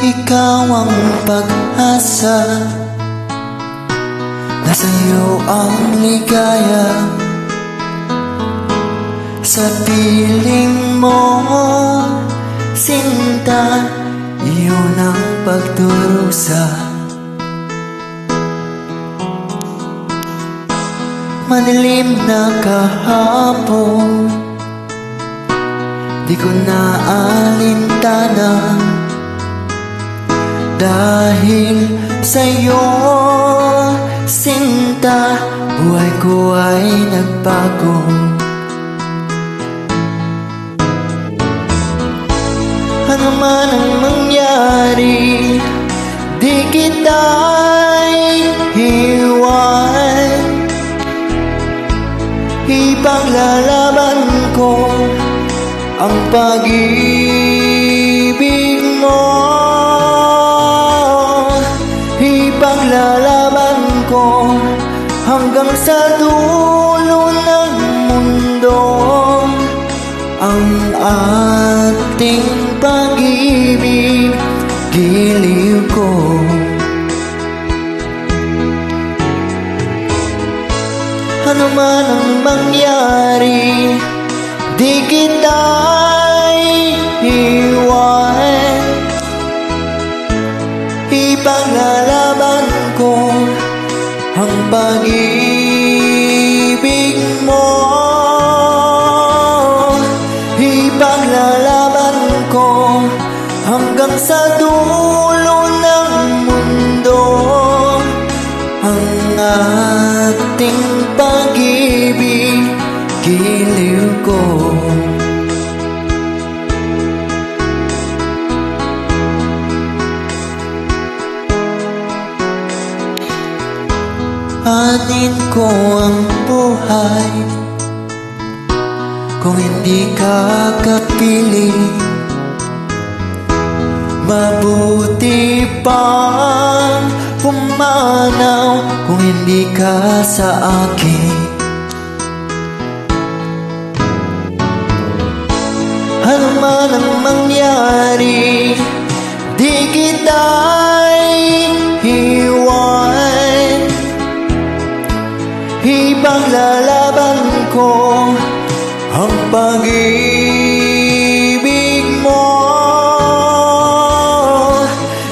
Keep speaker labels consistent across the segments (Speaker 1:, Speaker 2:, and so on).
Speaker 1: Ikaw ang pag-asa, nasa iyo ang ligaya. Sa piling mo, sinta, iyon ang pagdurusa. Madilim na kahapon, di ko na alintana. Dahil sa'yo, sinta, buhay ko ay nagbago. Ano man ang mangyari, di kita'y iwan. Ipaglalaban ko ang pag-ibig mo. Ipaglalaban ko hanggang sa dulo ng mundo ang ating pag-ibig, giliw ko. Ano man ang mangyari, di kita'y iwan. Ipaglalaban ko ang pag-ibig mo. Ipaglalaban ko hanggang sa dulo ng mundo ang ating pag-ibig, giliw ko. Anin ko ang buhay kung hindi ka kapiling. Mabuti pang pumanaw kung hindi ka sa akin. Ano man ang mangyari, di kita'y iwan. Ipaglalaban ko ang pag-ibig mo.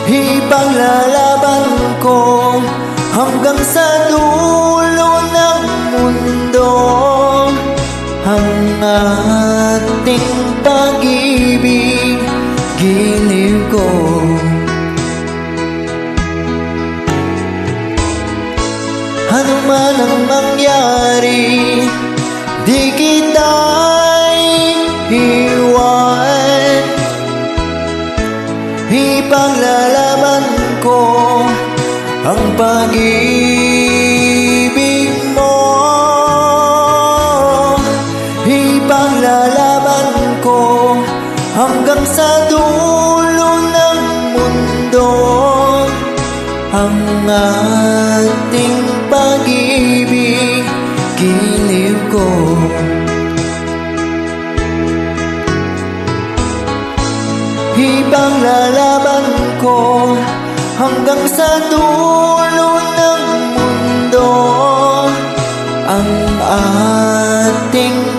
Speaker 1: Ipaglalaban ko hanggang sa dulo ng mundo ang ating pag-ibig, giliw ko. Ano man ang mangyari, di kita'y iwan. Ipaglalaban ko ang pag-ibig mo. Ipaglalaban ko hanggang sa dulo ng mundo ang ating pag-ibig, giliw ko. Ipaglalaban ko hanggang sa dulo ng mundo ang ating